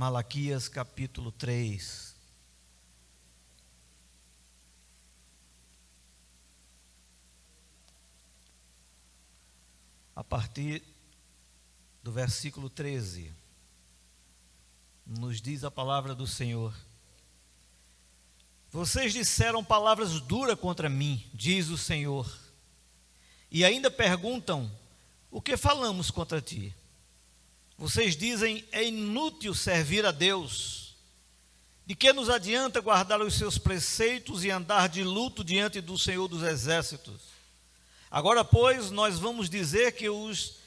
Malaquias capítulo 3. A partir do versículo 13, nos diz a palavra do Senhor: Vocês disseram palavras duras contra mim, diz o Senhor, e ainda perguntam: o que falamos contra ti? Vocês dizem: é inútil servir a Deus. De que nos adianta guardar os seus preceitos e andar de luto diante do Senhor dos Exércitos? Agora, pois, nós vamos dizer que os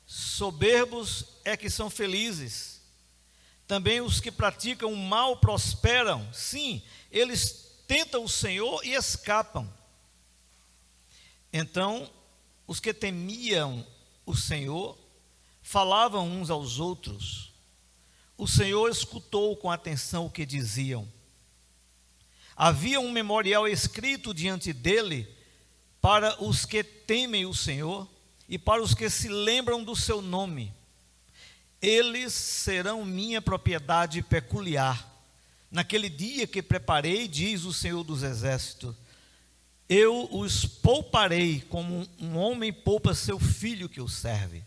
soberbos é que são felizes. Também os que praticam o mal prosperam. Sim, eles tentam o Senhor e escapam. Então, os que temiam o Senhor falavam uns aos outros. O Senhor escutou com atenção o que diziam. Havia um memorial escrito diante dele para os que temem o Senhor e para os que se lembram do seu nome. Eles serão minha propriedade peculiar. Naquele dia que preparei, diz o Senhor dos Exércitos, eu os pouparei como um homem poupa seu filho que o serve.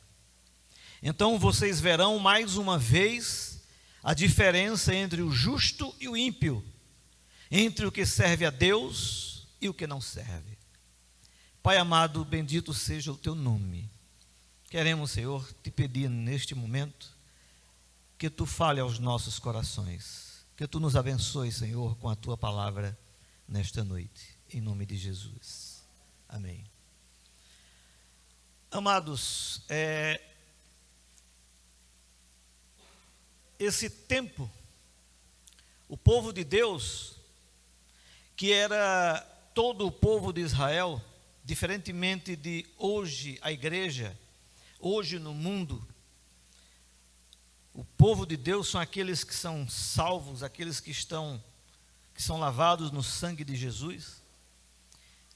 Então vocês verão mais uma vez a diferença entre o justo e o ímpio, entre o que serve a Deus e o que não serve. Pai amado, bendito seja o teu nome. Queremos, Senhor, te pedir neste momento que tu fale aos nossos corações, que tu nos abençoe, Senhor, com a tua palavra nesta noite, em nome de Jesus. Amém. Amados, esse tempo, o povo de Deus, que era todo o povo de Israel, diferentemente de hoje, a igreja, hoje no mundo, o povo de Deus são aqueles que são salvos, aqueles que são lavados no sangue de Jesus,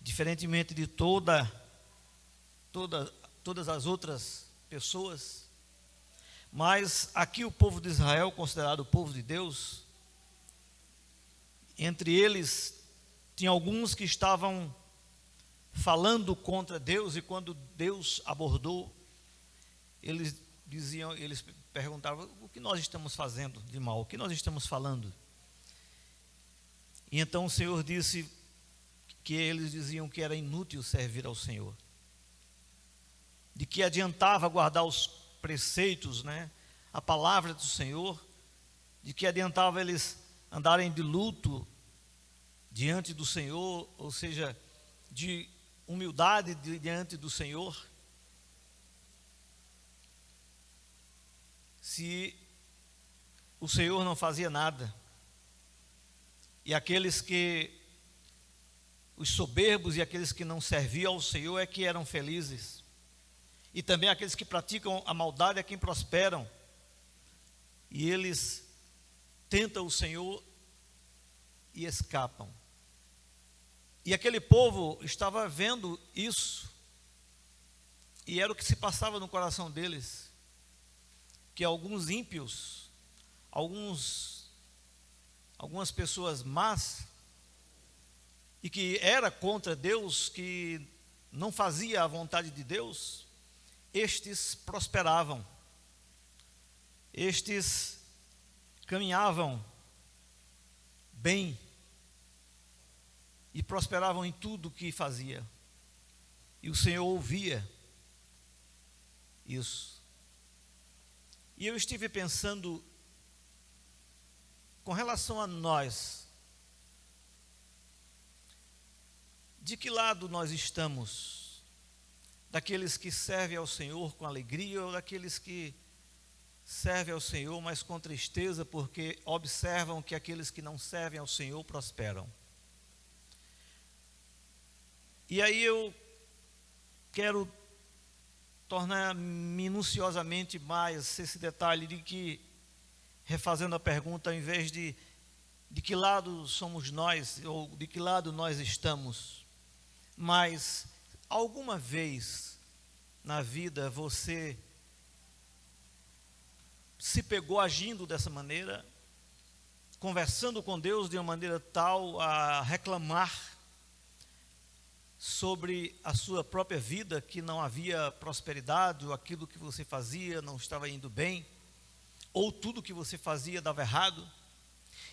diferentemente de todas as outras pessoas. Mas aqui o povo de Israel, considerado o povo de Deus, entre eles tinha alguns que estavam falando contra Deus, e quando Deus abordou, eles perguntavam: o que nós estamos fazendo de mal? O que nós estamos falando? E então o Senhor disse que eles diziam que era inútil servir ao Senhor, de que adiantava guardar os preceitos, a palavra do Senhor, de que adiantava eles andarem de luto diante do Senhor, ou seja, de humildade diante do Senhor, se o Senhor não fazia nada. E os soberbos e aqueles que não serviam ao Senhor é que eram felizes. E também aqueles que praticam a maldade é quem prosperam. E eles tentam o Senhor e escapam. E aquele povo estava vendo isso, e era o que se passava no coração deles, que alguns ímpios, algumas pessoas más, e que era contra Deus, que não fazia a vontade de Deus, estes prosperavam, estes caminhavam bem e prosperavam em tudo que fazia. E o Senhor ouvia isso. E eu estive pensando com relação a nós, de que lado nós estamos? Daqueles que servem ao Senhor com alegria, ou daqueles que servem ao Senhor, mas com tristeza, porque observam que aqueles que não servem ao Senhor prosperam? E aí eu quero tornar minuciosamente mais esse detalhe de que, refazendo a pergunta, ao invés de que lado somos nós, ou de que lado nós estamos, mas alguma vez na vida você se pegou agindo dessa maneira, conversando com Deus de uma maneira tal a reclamar sobre a sua própria vida, que não havia prosperidade, ou aquilo que você fazia não estava indo bem, ou tudo que você fazia dava errado,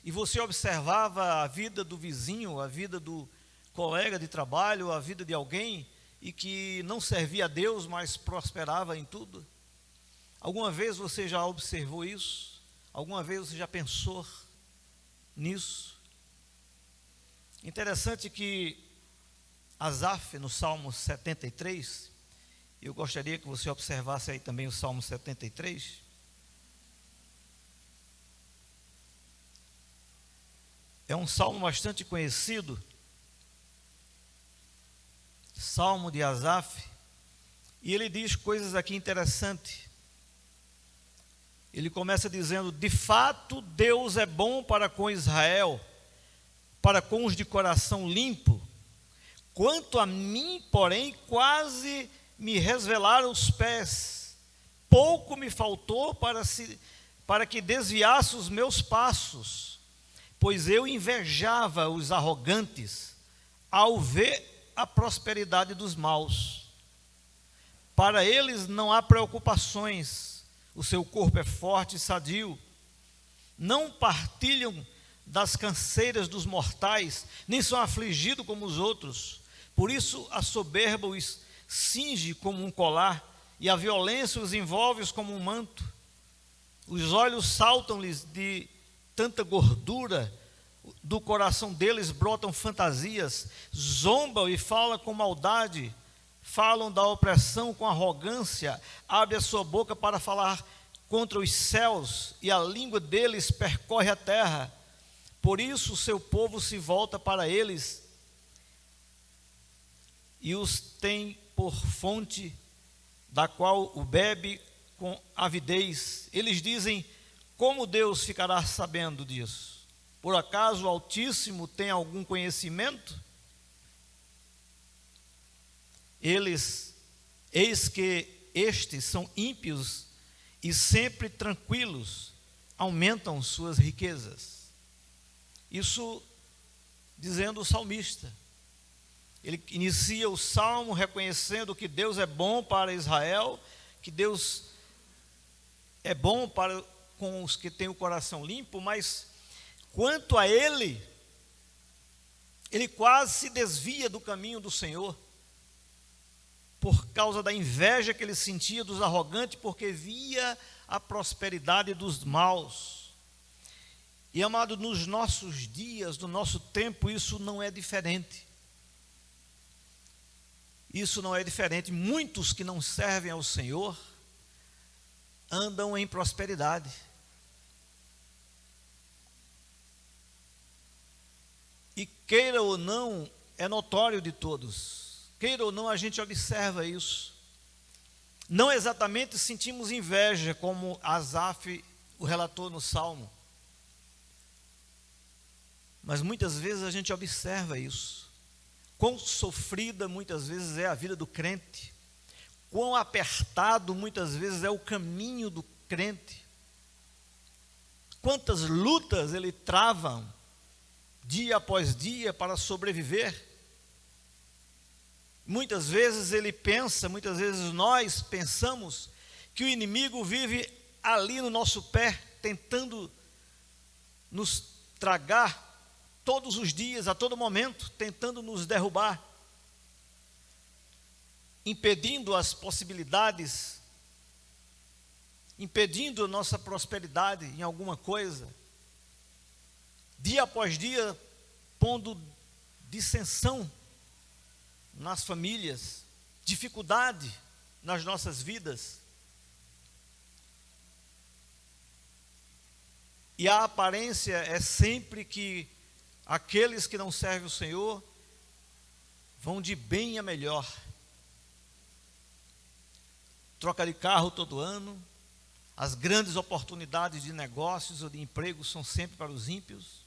e você observava a vida do vizinho, a vida do colega de trabalho, a vida de alguém, e que não servia a Deus, mas prosperava em tudo. Alguma vez você já observou isso? Alguma vez você já pensou nisso? Interessante que Asaf, no Salmo 73, eu gostaria que você observasse aí também o Salmo 73. É um salmo bastante conhecido, Salmo de Asaf, e ele diz coisas aqui interessantes. Ele começa dizendo: de fato Deus é bom para com Israel, para com os de coração limpo. Quanto a mim, porém, quase me resvelaram os pés. Pouco me faltou para que desviasse os meus passos, pois eu invejava os arrogantes ao ver a prosperidade dos maus. Para eles não há preocupações, o seu corpo é forte e sadio. Não partilham das canseiras dos mortais, nem são afligidos como os outros. Por isso a soberba os cinge como um colar, e a violência os envolve como um manto. Os olhos saltam-lhes de tanta gordura, do coração deles brotam fantasias, zombam e falam com maldade, falam da opressão com arrogância, abre a sua boca para falar contra os céus, e a língua deles percorre a terra. Por isso o seu povo se volta para eles, e os tem por fonte, da qual o bebe com avidez. Eles dizem: como Deus ficará sabendo disso? Por acaso o Altíssimo tem algum conhecimento? Eis que estes são ímpios e sempre tranquilos, aumentam suas riquezas. Isso dizendo o salmista. Ele inicia o salmo reconhecendo que Deus é bom para Israel, que Deus é bom para com os que têm o coração limpo, mas quanto a ele quase se desvia do caminho do Senhor, por causa da inveja que ele sentia dos arrogantes, porque via a prosperidade dos maus. E amado, nos nossos dias, no nosso tempo, isso não é diferente. Isso não é diferente. Muitos que não servem ao Senhor andam em prosperidade. E queira ou não, é notório de todos. Queira ou não, a gente observa isso. Não exatamente sentimos inveja, como Asaf o relatou no Salmo. Mas muitas vezes a gente observa isso. Quão sofrida muitas vezes é a vida do crente, quão apertado muitas vezes é o caminho do crente, quantas lutas ele trava dia após dia para sobreviver. Muitas vezes ele pensa, muitas vezes nós pensamos que o inimigo vive ali no nosso pé, tentando nos tragar todos os dias, a todo momento, tentando nos derrubar, impedindo as possibilidades, impedindo a nossa prosperidade em alguma coisa, dia após dia, pondo dissensão nas famílias, dificuldade nas nossas vidas. E a aparência é sempre que aqueles que não servem o Senhor vão de bem a melhor. Troca de carro todo ano, as grandes oportunidades de negócios ou de emprego são sempre para os ímpios.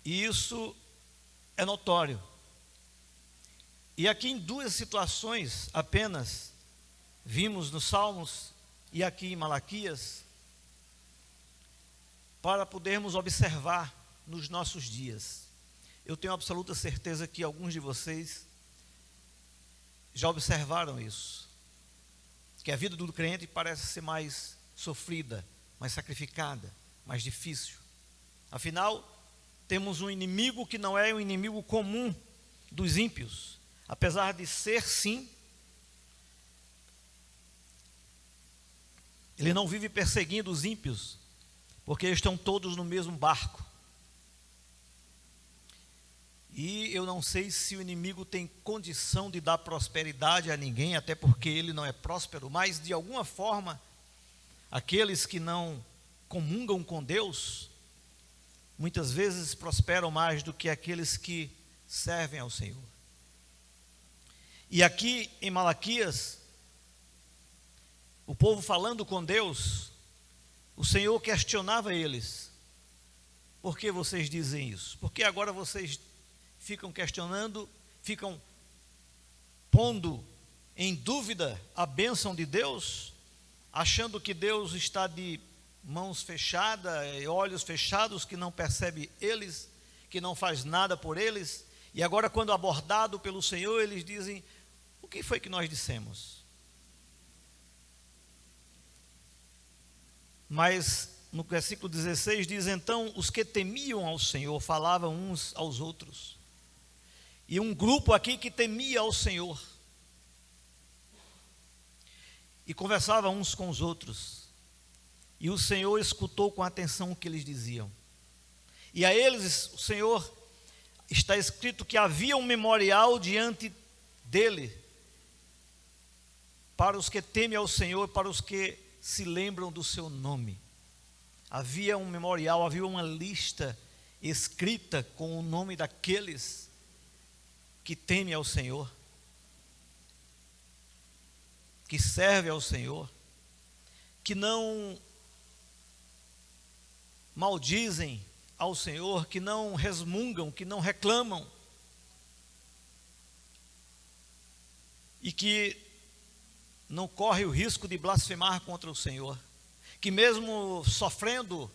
E isso é notório. E aqui em duas situações apenas, vimos nos Salmos e aqui em Malaquias, para podermos observar nos nossos dias. Eu tenho absoluta certeza que alguns de vocês já observaram isso, que a vida do crente parece ser mais sofrida, mais sacrificada, mais difícil. Afinal, temos um inimigo que não é um inimigo comum dos ímpios, apesar de ser, sim, ele não vive perseguindo os ímpios, porque estão todos no mesmo barco. E eu não sei se o inimigo tem condição de dar prosperidade a ninguém, até porque ele não é próspero, mas de alguma forma, aqueles que não comungam com Deus, muitas vezes prosperam mais do que aqueles que servem ao Senhor. E aqui em Malaquias, o povo falando com Deus, o Senhor questionava eles: por que vocês dizem isso? Por que agora vocês ficam questionando, ficam pondo em dúvida a bênção de Deus, achando que Deus está de mãos fechadas, olhos fechados, que não percebe eles, que não faz nada por eles, e agora quando abordado pelo Senhor, eles dizem: o que foi que nós dissemos? Mas no versículo 16 diz: então os que temiam ao Senhor falavam uns aos outros. E um grupo aqui que temia ao Senhor e conversava uns com os outros, e o Senhor escutou com atenção o que eles diziam. E a eles, o Senhor, está escrito que havia um memorial diante dele, para os que temem ao Senhor, para os que se lembram do seu nome. Havia um memorial, havia uma lista escrita com o nome daqueles que temem ao Senhor, que servem ao Senhor, que não maldizem ao Senhor, que não resmungam, que não reclamam, e que não corre o risco de blasfemar contra o Senhor, que mesmo sofrendo,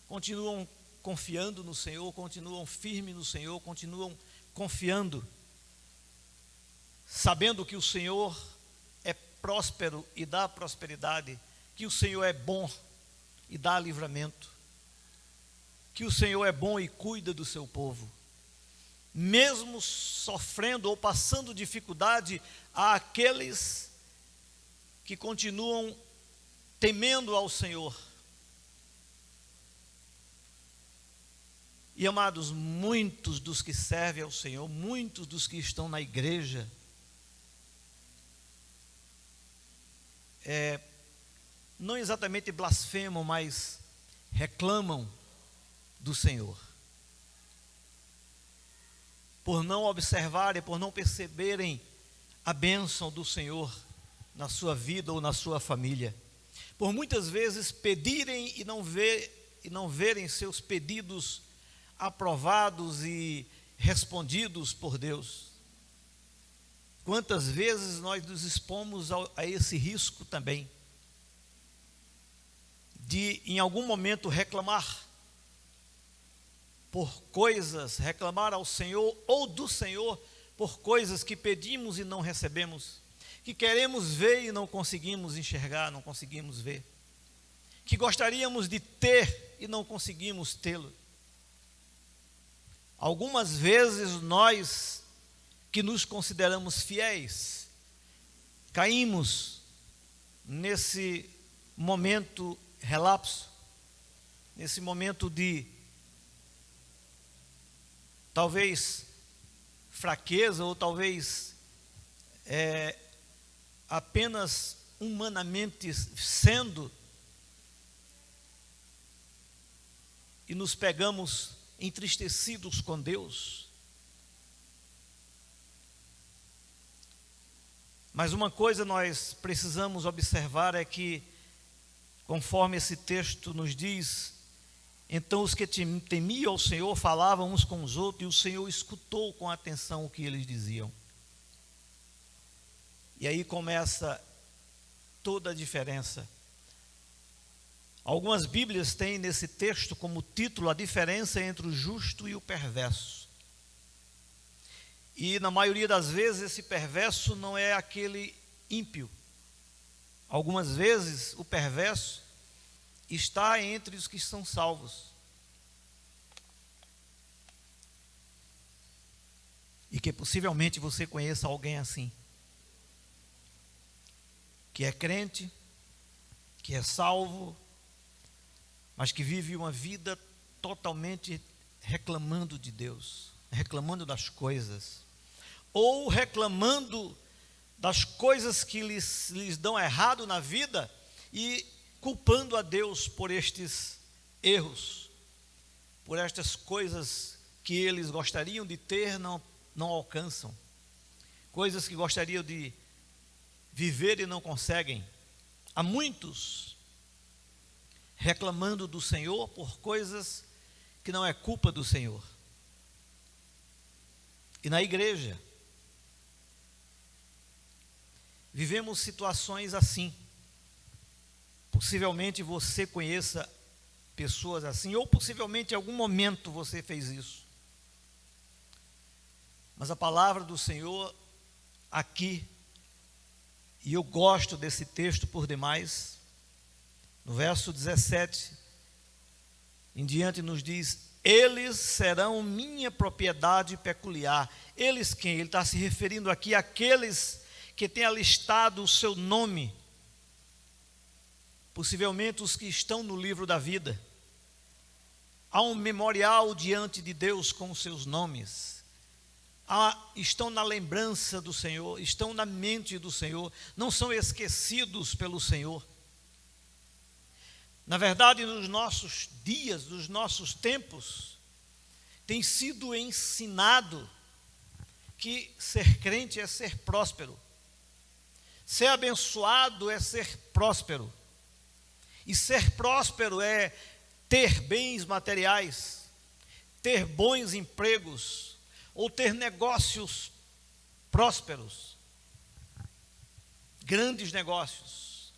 continuam confiando no Senhor, continuam firmes no Senhor, continuam confiando, sabendo que o Senhor é próspero e dá prosperidade, que o Senhor é bom e dá livramento, que o Senhor é bom e cuida do seu povo. Mesmo sofrendo ou passando dificuldade, há aqueles que continuam temendo ao Senhor. E amados, muitos dos que servem ao Senhor, muitos dos que estão na igreja, não exatamente blasfemam, mas reclamam do Senhor, por não observarem, por não perceberem a bênção do Senhor na sua vida ou na sua família, por muitas vezes pedirem e não verem seus pedidos aprovados e respondidos por Deus. Quantas vezes nós nos expomos a esse risco também, de em algum momento reclamar por coisas, reclamar ao Senhor ou do Senhor por coisas que pedimos e não recebemos, que queremos ver e não conseguimos enxergar, não conseguimos ver, que gostaríamos de ter e não conseguimos tê-lo. Algumas vezes nós, que nos consideramos fiéis, caímos nesse momento relapso, nesse momento de talvez fraqueza, ou talvez apenas humanamente sendo, e nos pegamos entristecidos com Deus. Mas uma coisa nós precisamos observar é que, conforme esse texto nos diz, então os que temiam ao Senhor falavam uns com os outros, e o Senhor escutou com atenção o que eles diziam. E aí começa toda a diferença. Algumas Bíblias têm nesse texto como título a diferença entre o justo e o perverso. E na maioria das vezes esse perverso não é aquele ímpio. Algumas vezes o perverso está entre os que são salvos. E que possivelmente você conheça alguém assim, que é crente, que é salvo, mas que vive uma vida totalmente reclamando de Deus, reclamando das coisas, ou reclamando das coisas que lhes dão errado na vida e culpando a Deus por estes erros, por estas coisas que eles gostariam de ter, não alcançam, coisas que gostariam de viver e não conseguem. Há muitos reclamando do Senhor por coisas que não é culpa do Senhor. E na igreja vivemos situações assim. Possivelmente você conheça pessoas assim, ou possivelmente em algum momento você fez isso. Mas a palavra do Senhor aqui, e eu gosto desse texto por demais, no verso 17 em diante nos diz: eles serão minha propriedade peculiar. Eles quem? Ele está se referindo aqui àqueles que têm alistado o seu nome, possivelmente os que estão no livro da vida. Há um memorial diante de Deus com os seus nomes. Estão na lembrança do Senhor, estão na mente do Senhor, não são esquecidos pelo Senhor. Na verdade, nos nossos dias, nos nossos tempos, tem sido ensinado que ser crente é ser próspero, ser abençoado é ser próspero, e ser próspero é ter bens materiais, ter bons empregos, ou ter negócios prósperos, grandes negócios.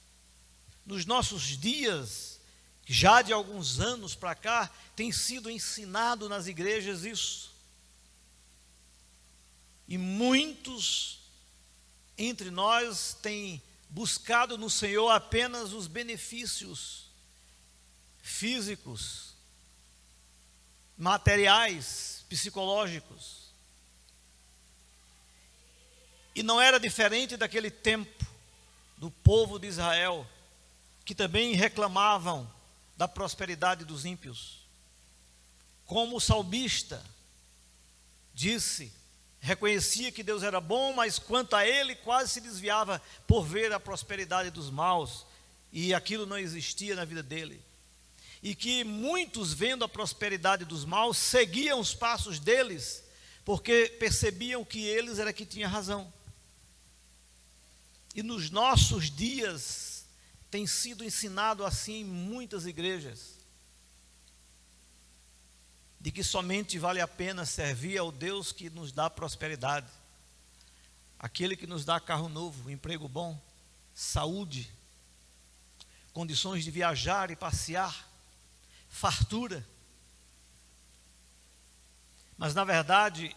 Nos nossos dias, já de alguns anos para cá, tem sido ensinado nas igrejas isso. E muitos entre nós têm buscado no Senhor apenas os benefícios físicos, materiais, psicológicos. E não era diferente daquele tempo do povo de Israel, que também reclamavam da prosperidade dos ímpios. Como o salmista disse, reconhecia que Deus era bom, mas quanto a ele quase se desviava por ver a prosperidade dos maus, e aquilo não existia na vida dele. E que muitos, vendo a prosperidade dos maus, seguiam os passos deles, porque percebiam que eles era que tinha razão. E nos nossos dias tem sido ensinado assim em muitas igrejas, de que somente vale a pena servir ao Deus que nos dá prosperidade, aquele que nos dá carro novo, emprego bom, saúde, condições de viajar e passear, fartura. Mas na verdade,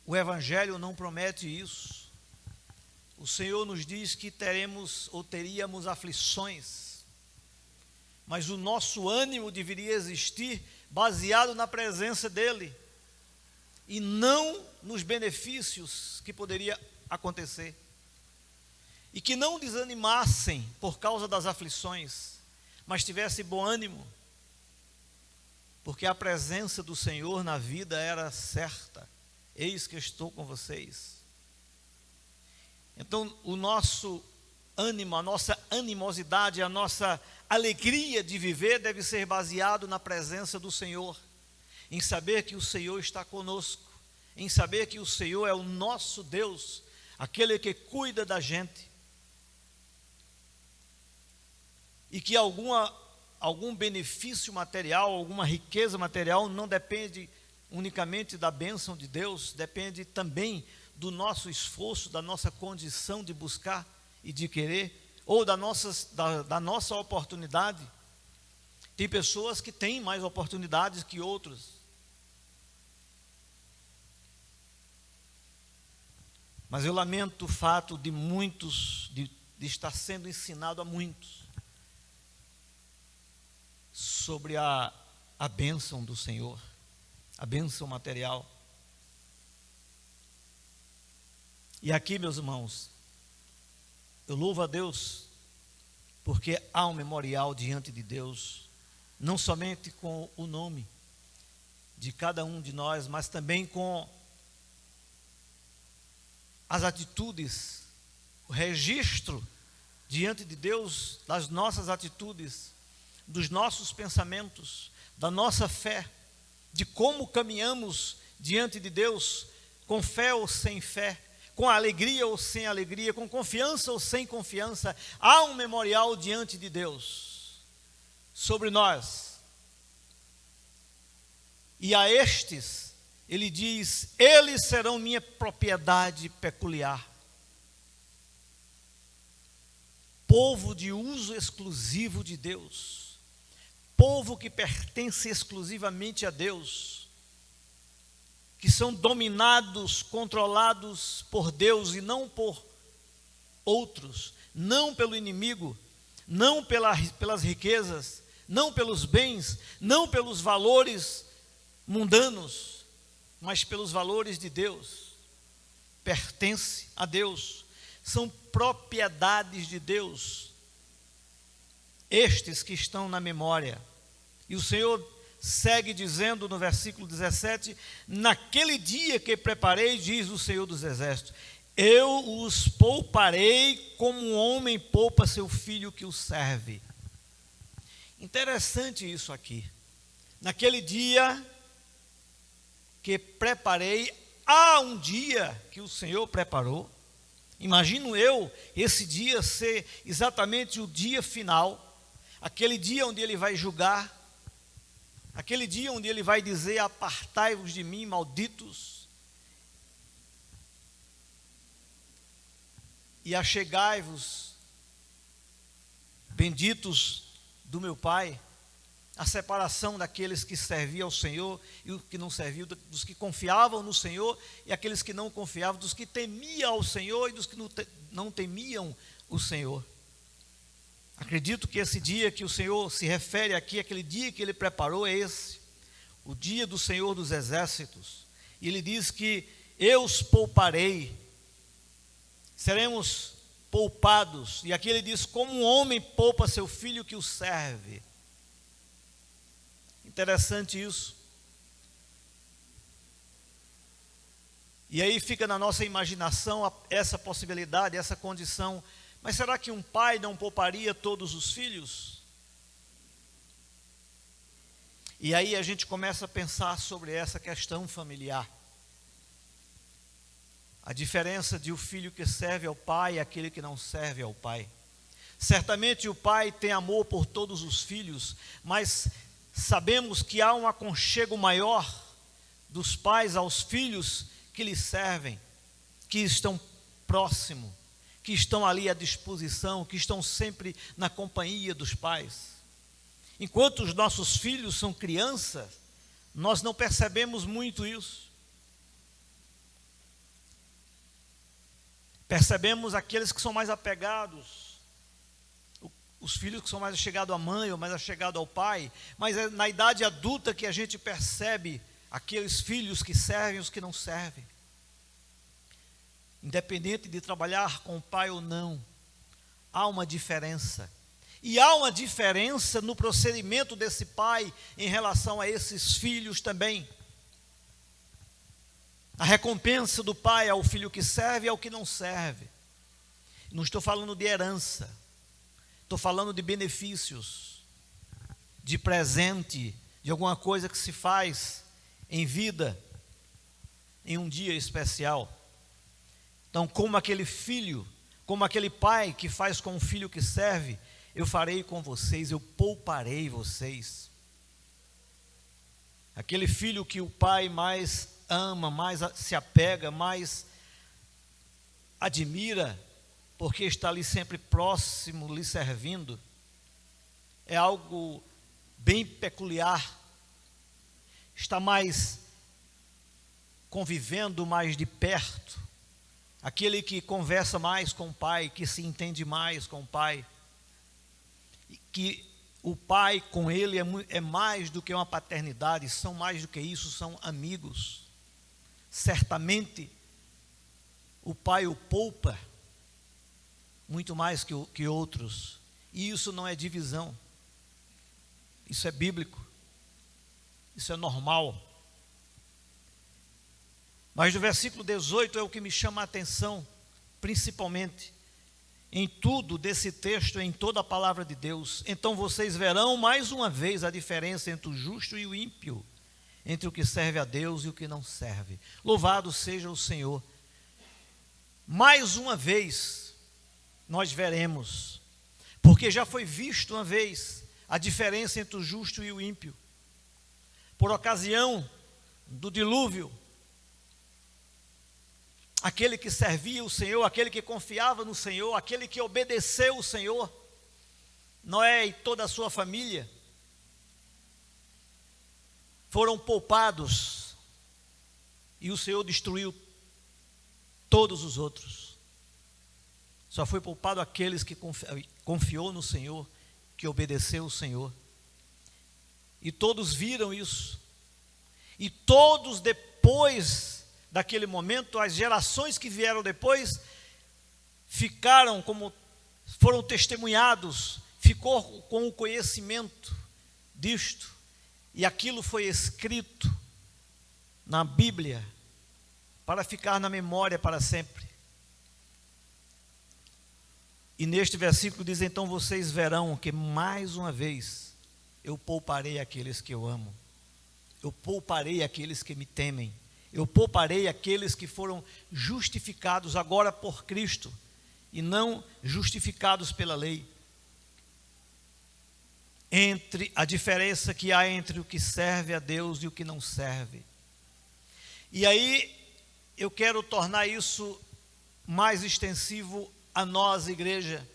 o Evangelho não promete isso. O Senhor nos diz que teremos ou teríamos aflições, mas o nosso ânimo deveria existir baseado na presença dEle, e não nos benefícios que poderia acontecer. E que não desanimassem por causa das aflições, mas tivessem bom ânimo, porque a presença do Senhor na vida era certa. Eis que estou com vocês. Então, o nosso ânimo, a nossa animosidade, a nossa alegria de viver deve ser baseado na presença do Senhor, em saber que o Senhor está conosco, em saber que o Senhor é o nosso Deus, aquele que cuida da gente, e que algum benefício material, alguma riqueza material não depende unicamente da bênção de Deus, depende também do nosso esforço, da nossa condição de buscar e de querer ou da nossa oportunidade. Tem pessoas que têm mais oportunidades que outros. Mas eu lamento o fato de muitos, de estar sendo ensinado a muitos sobre a bênção do Senhor, a bênção material. E aqui, meus irmãos, eu louvo a Deus, porque há um memorial diante de Deus, não somente com o nome de cada um de nós, mas também com as atitudes, o registro diante de Deus das nossas atitudes, dos nossos pensamentos, da nossa fé, de como caminhamos diante de Deus, com fé ou sem fé, com alegria ou sem alegria, com confiança ou sem confiança. Há um memorial diante de Deus sobre nós. E a estes, ele diz: eles serão minha propriedade peculiar. Povo de uso exclusivo de Deus. Povo que pertence exclusivamente a Deus. Que são dominados, controlados por Deus e não por outros. Não pelo inimigo, não pelas riquezas, não pelos bens, não pelos valores mundanos, mas pelos valores de Deus. Pertence a Deus, são propriedades de Deus, estes que estão na memória. E o Senhor segue dizendo no versículo 17: naquele dia que preparei, diz o Senhor dos Exércitos, eu os pouparei como um homem poupa seu filho que o serve. Interessante isso aqui. Naquele dia que preparei, há um dia que o Senhor preparou. Imagino eu esse dia ser exatamente o dia final, aquele dia onde Ele vai julgar, aquele dia onde Ele vai dizer: apartai-vos de mim, malditos, e achegai-vos, benditos do meu Pai. A separação daqueles que serviam ao Senhor e os que não serviam, dos que confiavam no Senhor e aqueles que não confiavam, dos que temiam ao Senhor e dos que não temiam o Senhor. Acredito que esse dia que o Senhor se refere aqui, aquele dia que Ele preparou, é esse, o dia do Senhor dos Exércitos. E Ele diz que eu os pouparei, seremos poupados. E aqui Ele diz: como um homem poupa seu filho que o serve. Interessante isso. E aí fica na nossa imaginação essa possibilidade, essa condição. Mas será que um pai não pouparia todos os filhos? E aí a gente começa a pensar sobre essa questão familiar. A diferença de o filho que serve ao pai e aquele que não serve ao pai. Certamente o pai tem amor por todos os filhos, mas sabemos que há um aconchego maior dos pais aos filhos que lhes servem, que estão próximo, que estão ali à disposição, que estão sempre na companhia dos pais. Enquanto os nossos filhos são crianças, nós não percebemos muito isso. Percebemos aqueles que são mais apegados, os filhos que são mais achegados à mãe ou mais achegados ao pai, mas é na idade adulta que a gente percebe aqueles filhos que servem e os que não servem. Independente de trabalhar com o pai ou não, há uma diferença. E há uma diferença no procedimento desse pai em relação a esses filhos também. A recompensa do pai ao filho que serve e ao que não serve. Não estou falando de herança. Estou falando de benefícios, de presente, de alguma coisa que se faz em vida, em um dia especial. Então, como aquele filho, como aquele pai que faz com o filho que serve, eu farei com vocês, eu pouparei vocês. Aquele filho que o pai mais ama, mais se apega, mais admira, porque está ali sempre próximo, lhe servindo, é algo bem peculiar. Está mais convivendo mais de perto, aquele que conversa mais com o Pai, que se entende mais com o Pai, que o Pai com ele é mais do que uma paternidade, são mais do que isso, são amigos. Certamente o Pai o poupa muito mais que outros, e isso não é divisão, isso é bíblico, isso é normal. Mas no versículo 18 é o que me chama a atenção, principalmente, em tudo desse texto, em toda a palavra de Deus. Então vocês verão mais uma vez a diferença entre o justo e o ímpio, entre o que serve a Deus e o que não serve. Louvado seja o Senhor. Mais uma vez, nós veremos, porque já foi visto uma vez a diferença entre o justo e o ímpio. Por ocasião do dilúvio, aquele que servia o Senhor, aquele que confiava no Senhor, aquele que obedeceu o Senhor, Noé e toda a sua família, foram poupados, e o Senhor destruiu todos os outros. Só foi poupado aqueles que confiou no Senhor, que obedeceu o Senhor. E todos viram isso. E todos depois daquele momento, as gerações que vieram depois, foram testemunhados, ficou com o conhecimento disto, e aquilo foi escrito na Bíblia, para ficar na memória para sempre. E neste versículo diz: então vocês verão que mais uma vez eu pouparei aqueles que eu amo, eu pouparei aqueles que me temem, eu pouparei aqueles que foram justificados agora por Cristo e não justificados pela lei. Entre a diferença que há entre o que serve a Deus e o que não serve. E aí eu quero tornar isso mais extensivo a nós, igreja,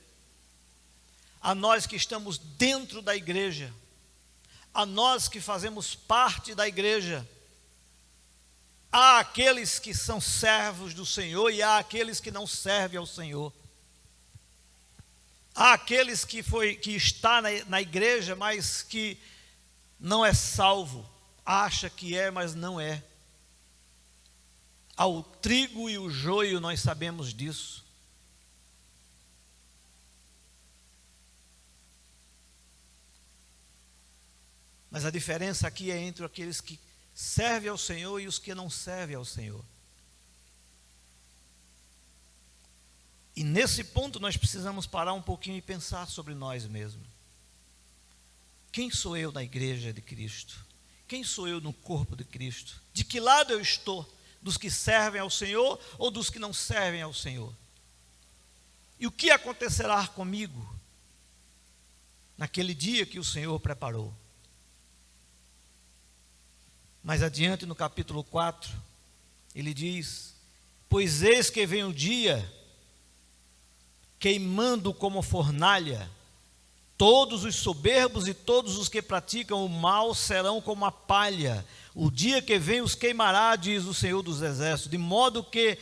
a nós que estamos dentro da igreja, a nós que fazemos parte da igreja. Há aqueles que são servos do Senhor e há aqueles que não servem ao Senhor. Há aqueles que está na igreja, mas que não é salvo, acha que é, mas não é. Há o trigo e o joio, nós sabemos disso. Mas a diferença aqui é entre aqueles que servem ao Senhor e os que não servem ao Senhor. E nesse ponto nós precisamos parar um pouquinho e pensar sobre nós mesmos. Quem sou eu na igreja de Cristo? Quem sou eu no corpo de Cristo? De que lado eu estou? Dos que servem ao Senhor ou dos que não servem ao Senhor? E o que acontecerá comigo naquele dia que o Senhor preparou? Mais adiante no capítulo 4, ele diz: pois eis que vem o dia, queimando como fornalha, todos os soberbos e todos os que praticam o mal serão como a palha. O dia que vem os queimará, diz o Senhor dos Exércitos, de modo que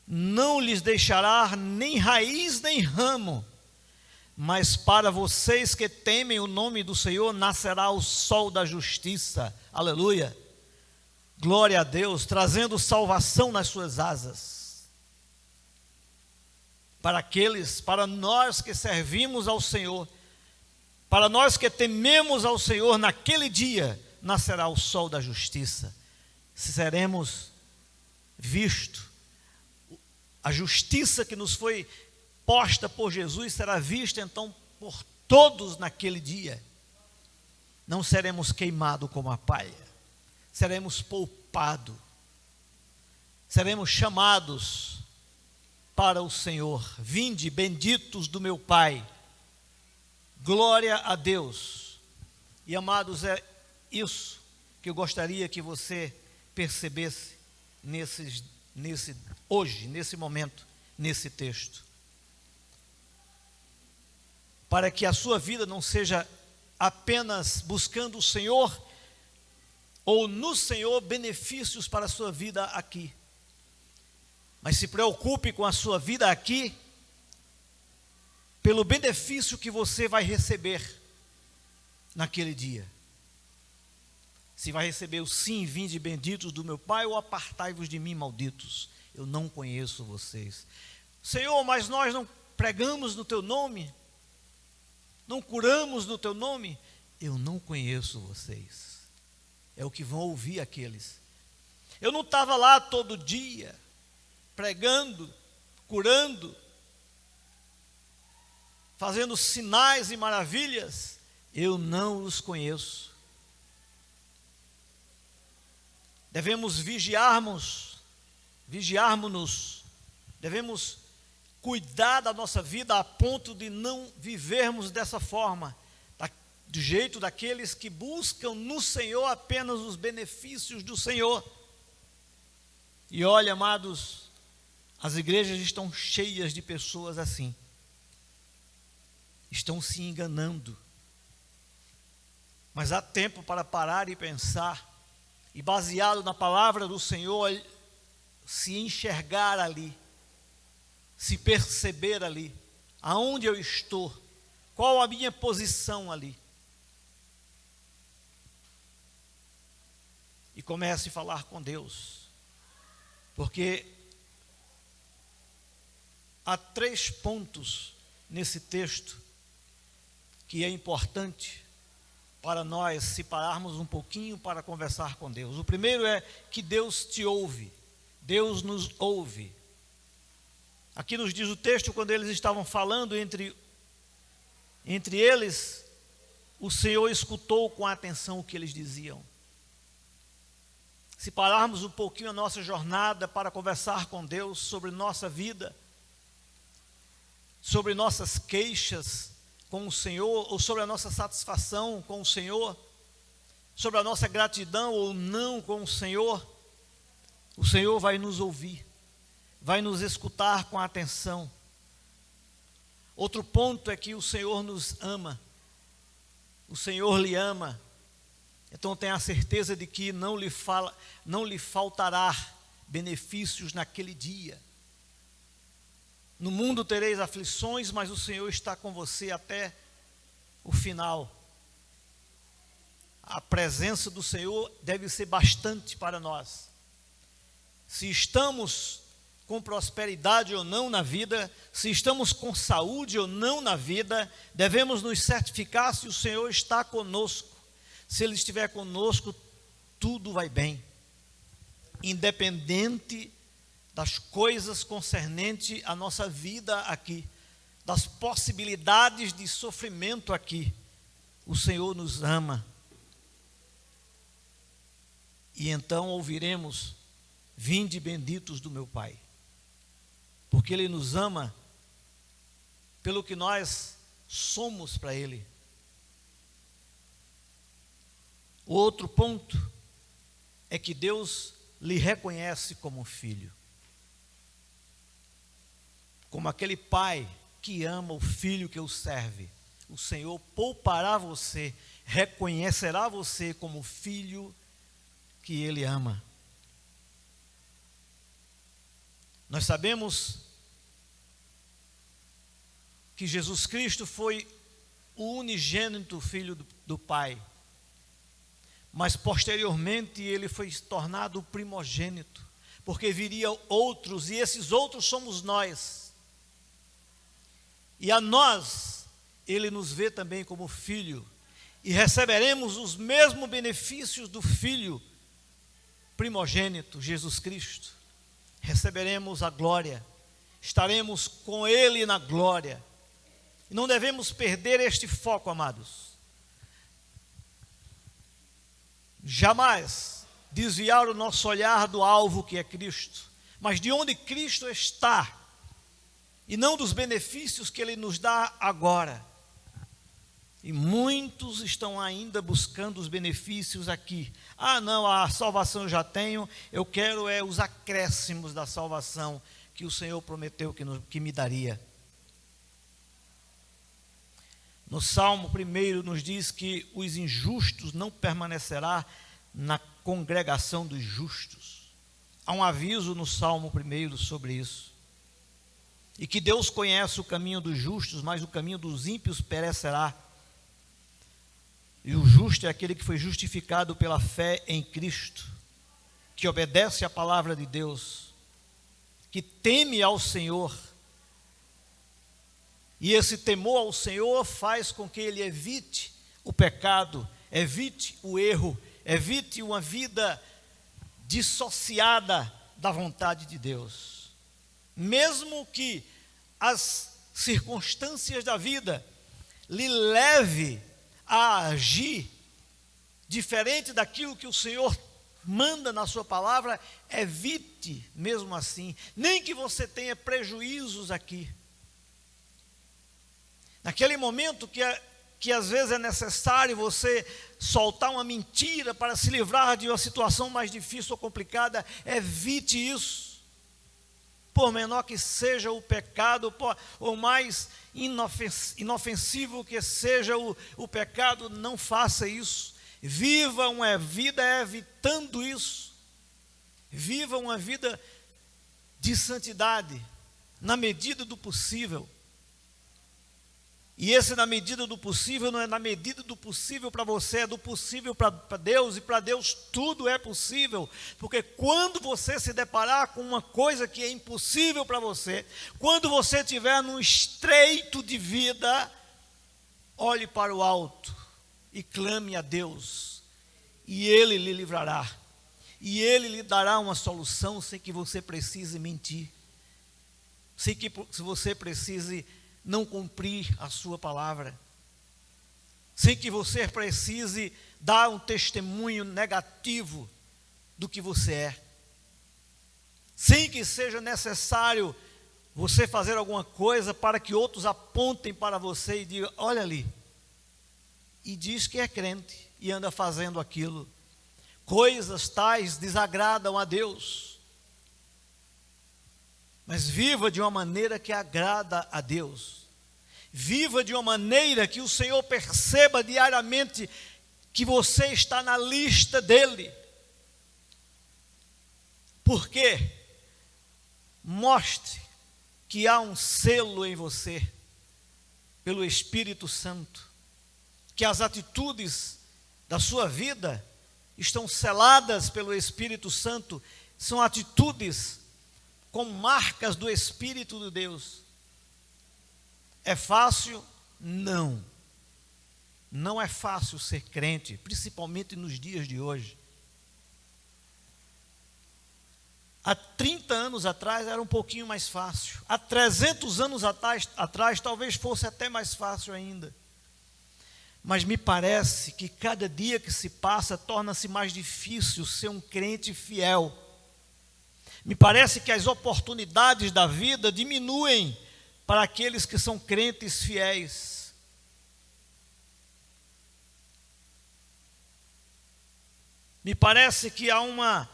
não lhes deixará nem raiz nem ramo. Mas para vocês que temem o nome do Senhor, nascerá o sol da justiça. Aleluia. Glória a Deus, trazendo salvação nas suas asas. Para nós que servimos ao Senhor, para nós que tememos ao Senhor, naquele dia nascerá o sol da justiça. Seremos vistos. A justiça que nos foi posta por Jesus será vista então por todos naquele dia. Não seremos queimados como a palha, seremos poupados, seremos chamados para o Senhor. Vinde, benditos do meu Pai. Glória a Deus. E amados, é isso que eu gostaria que você percebesse hoje, nesse momento, nesse texto. para que a sua vida não seja apenas buscando o Senhor, ou no Senhor benefícios para a sua vida aqui, mas se preocupe com a sua vida aqui, pelo benefício que você vai receber naquele dia. Se vai receber o sim, vinde benditos do meu Pai, ou apartai-vos de mim, malditos, eu não conheço vocês. Senhor, mas nós não pregamos no teu nome, não curamos no teu nome, eu não conheço vocês. É o que vão ouvir aqueles. Eu não estava lá todo dia, pregando, curando, fazendo sinais e maravilhas, eu não os conheço. Devemos vigiarmos-nos, devemos cuidar da nossa vida a ponto de não vivermos dessa forma, do jeito daqueles que buscam no Senhor apenas os benefícios do Senhor. E olha, amados, as igrejas estão cheias de pessoas assim, estão se enganando, mas há tempo para parar e pensar, e baseado na palavra do Senhor, se enxergar ali, se perceber ali, aonde eu estou, qual a minha posição ali. E comece a falar com Deus, porque há 3 pontos nesse texto que é importante para nós separarmos um pouquinho para conversar com Deus. O primeiro é que Deus te ouve, Deus nos ouve. Aqui nos diz o texto, quando eles estavam falando entre eles, o Senhor escutou com atenção o que eles diziam. Se pararmos um pouquinho a nossa jornada para conversar com Deus sobre nossa vida, sobre nossas queixas com o Senhor, ou sobre a nossa satisfação com o Senhor, sobre a nossa gratidão ou não com o Senhor vai nos ouvir, vai nos escutar com atenção. Outro ponto é que o Senhor nos ama, o Senhor lhe ama. Então tenha a certeza de que não lhe faltará benefícios naquele dia. No mundo tereis aflições, mas o Senhor está com você até o final. A presença do Senhor deve ser bastante para nós. Se estamos com prosperidade ou não na vida, se estamos com saúde ou não na vida, devemos nos certificar se o Senhor está conosco. Se Ele estiver conosco, tudo vai bem, independente das coisas concernentes à nossa vida aqui, das possibilidades de sofrimento aqui. O Senhor nos ama. E então ouviremos: vinde benditos do meu Pai, porque Ele nos ama pelo que nós somos para Ele. O outro ponto é que Deus lhe reconhece como filho, como aquele pai que ama o filho que o serve. O Senhor poupará você, reconhecerá você como filho que Ele ama. Nós sabemos que Jesus Cristo foi o unigênito Filho do Pai, mas posteriormente Ele foi tornado o primogênito, porque viriam outros, e esses outros somos nós. E a nós, Ele nos vê também como filho, e receberemos os mesmos benefícios do Filho primogênito, Jesus Cristo. Receberemos a glória, estaremos com Ele na glória. E não devemos perder este foco, amados. Jamais desviar o nosso olhar do alvo que é Cristo, mas de onde Cristo está, e não dos benefícios que Ele nos dá agora. E muitos estão ainda buscando os benefícios aqui. Ah, não, a salvação eu já tenho, eu quero os acréscimos da salvação que o Senhor prometeu que me daria. No Salmo 1 nos diz que os injustos não permanecerá na congregação dos justos. Há um aviso no Salmo 1 sobre isso. E que Deus conhece o caminho dos justos, mas o caminho dos ímpios perecerá. E o justo é aquele que foi justificado pela fé em Cristo, que obedece à palavra de Deus, que teme ao Senhor. E esse temor ao Senhor faz com que ele evite o pecado, evite o erro, evite uma vida dissociada da vontade de Deus. Mesmo que as circunstâncias da vida lhe leve a agir diferente daquilo que o Senhor manda na sua palavra, evite mesmo assim, nem que você tenha prejuízos aqui. Naquele momento que às vezes é necessário você soltar uma mentira para se livrar de uma situação mais difícil ou complicada, evite isso. Por menor que seja o pecado, ou mais inofensivo que seja o pecado, não faça isso. Viva uma vida evitando isso. Viva uma vida de santidade, na medida do possível. E esse na medida do possível não é na medida do possível para você, é do possível para Deus, e para Deus tudo é possível, porque quando você se deparar com uma coisa que é impossível para você, quando você estiver num estreito de vida, olhe para o alto e clame a Deus, e Ele lhe livrará, e Ele lhe dará uma solução sem que você precise mentir, sem que você precise não cumprir a sua palavra, sem que você precise dar um testemunho negativo do que você é, sem que seja necessário você fazer alguma coisa para que outros apontem para você e digam, olha ali, e diz que é crente e anda fazendo aquilo. Coisas tais desagradam a Deus. Mas viva de uma maneira que agrada a Deus. Viva de uma maneira que o Senhor perceba diariamente que você está na lista dEle. Por quê? Mostre que há um selo em você, pelo Espírito Santo. Que as atitudes da sua vida estão seladas pelo Espírito Santo. São atitudes com marcas do Espírito de Deus. É fácil? Não. Não é fácil ser crente, principalmente nos dias de hoje. Há 30 anos atrás era um pouquinho mais fácil. Há 300 anos atrás talvez fosse até mais fácil ainda. Mas me parece que cada dia que se passa torna-se mais difícil ser um crente fiel. Me parece que as oportunidades da vida diminuem para aqueles que são crentes fiéis. Me parece que há uma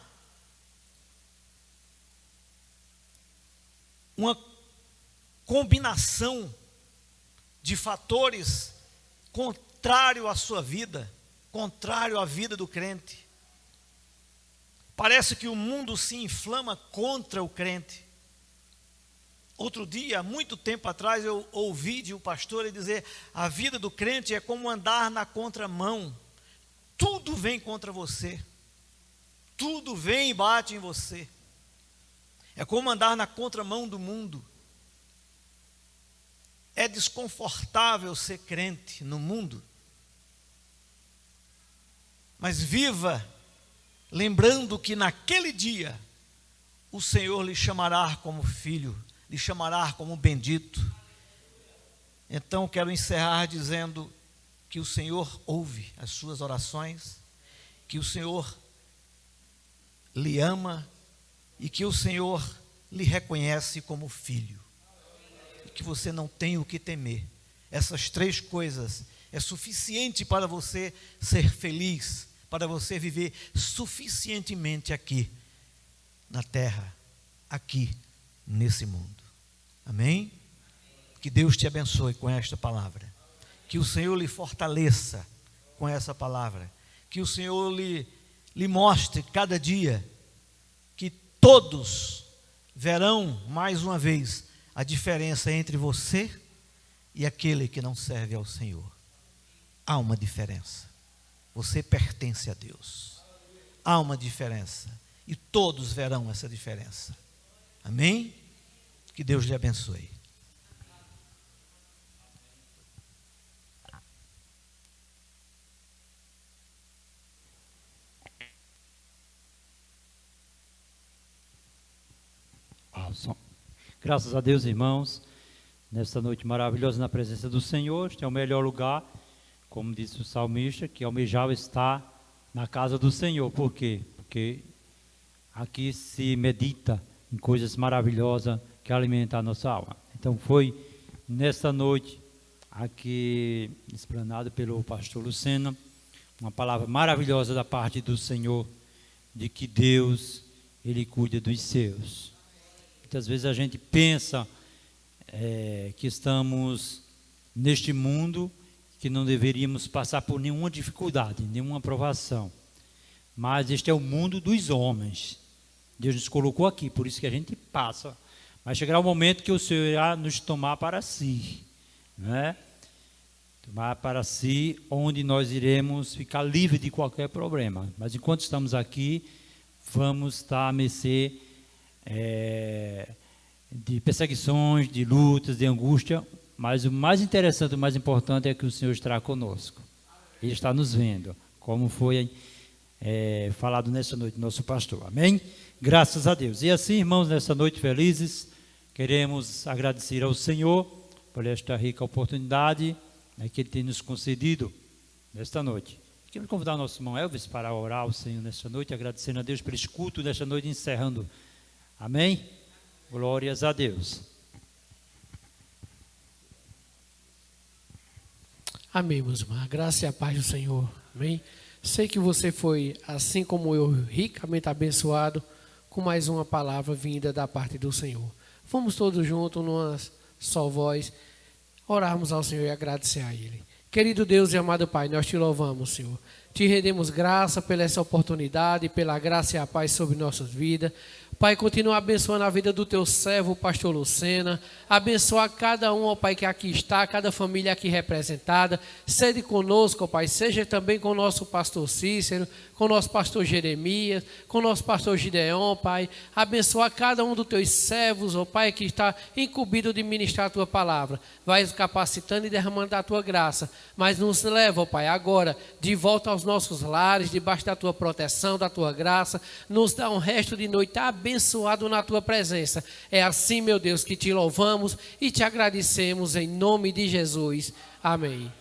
combinação de fatores contrário à sua vida, contrário à vida do crente. Parece que o mundo se inflama contra o crente. Outro dia, há muito tempo atrás, eu ouvi de um pastor dizer: a vida do crente é como andar na contramão. Tudo vem contra você. Tudo vem e bate em você. É como andar na contramão do mundo. É desconfortável ser crente no mundo. Mas viva lembrando que naquele dia o Senhor lhe chamará como filho, lhe chamará como bendito. Então quero encerrar dizendo que o Senhor ouve as suas orações, que o Senhor lhe ama e que o Senhor lhe reconhece como filho. E que você não tem o que temer. Essas três coisas é suficiente para você ser feliz, para você viver suficientemente aqui na terra, aqui nesse mundo. Amém? Que Deus te abençoe com esta palavra. Que o Senhor lhe fortaleça com essa palavra. Que o Senhor lhe mostre cada dia que todos verão mais uma vez a diferença entre você e aquele que não serve ao Senhor. Há uma diferença. Você pertence a Deus. Há uma diferença. E todos verão essa diferença. Amém? Que Deus lhe abençoe. Graças a Deus, irmãos, nesta noite maravilhosa na presença do Senhor. Este é o melhor lugar, como disse o salmista, que almejava estar na casa do Senhor. Por quê? Porque aqui se medita em coisas maravilhosas que alimentam a nossa alma. Então foi nesta noite aqui explanado pelo pastor Lucena, uma palavra maravilhosa da parte do Senhor, de que Deus, Ele cuida dos seus. Muitas vezes a gente pensa que estamos neste mundo, que não deveríamos passar por nenhuma dificuldade, nenhuma provação. Mas este é o mundo dos homens. Deus nos colocou aqui, por isso que a gente passa. Mas chegará o momento que o Senhor irá nos tomar para si, né? Tomar para si, onde nós iremos ficar livres de qualquer problema. Mas enquanto estamos aqui, vamos estar à mercê de perseguições, de lutas, de angústia, mas o mais interessante, o mais importante é que o Senhor estará conosco. Ele está nos vendo, como foi falado nessa noite nosso pastor. Amém? Graças a Deus. E assim, irmãos, nessa noite felizes, queremos agradecer ao Senhor por esta rica oportunidade que Ele tem nos concedido nesta noite. Quero convidar o nosso irmão Elvis para orar ao Senhor nesta noite, agradecendo a Deus pelo escuto desta noite, encerrando. Amém? Glórias a Deus. Amém, meus irmãos. A graça e a paz do Senhor. Amém? Sei que você foi, assim como eu, ricamente abençoado com mais uma palavra vinda da parte do Senhor. Vamos todos juntos, numa só voz, orarmos ao Senhor e agradecer a Ele. Querido Deus e amado Pai, nós te louvamos, Senhor. Te rendemos graça pela essa oportunidade, pela graça e a paz sobre nossas vidas. Pai, continua abençoando a vida do teu servo, o pastor Lucena. Abençoa cada um, ó Pai, que aqui está, cada família aqui representada. Sede conosco, ó Pai, seja também com o nosso pastor Cícero, com o nosso pastor Jeremias, com o nosso pastor Gideon, Pai. Abençoa cada um dos teus servos, ó Pai, que está incumbido de ministrar a tua palavra. Vai nos capacitando e derramando a tua graça. Mas nos leva, ó Pai, agora de volta aos nossos lares, debaixo da tua proteção, da tua graça. Nos dá um resto de noite abençoado na tua presença. É assim, meu Deus, que te louvamos e te agradecemos em nome de Jesus. Amém.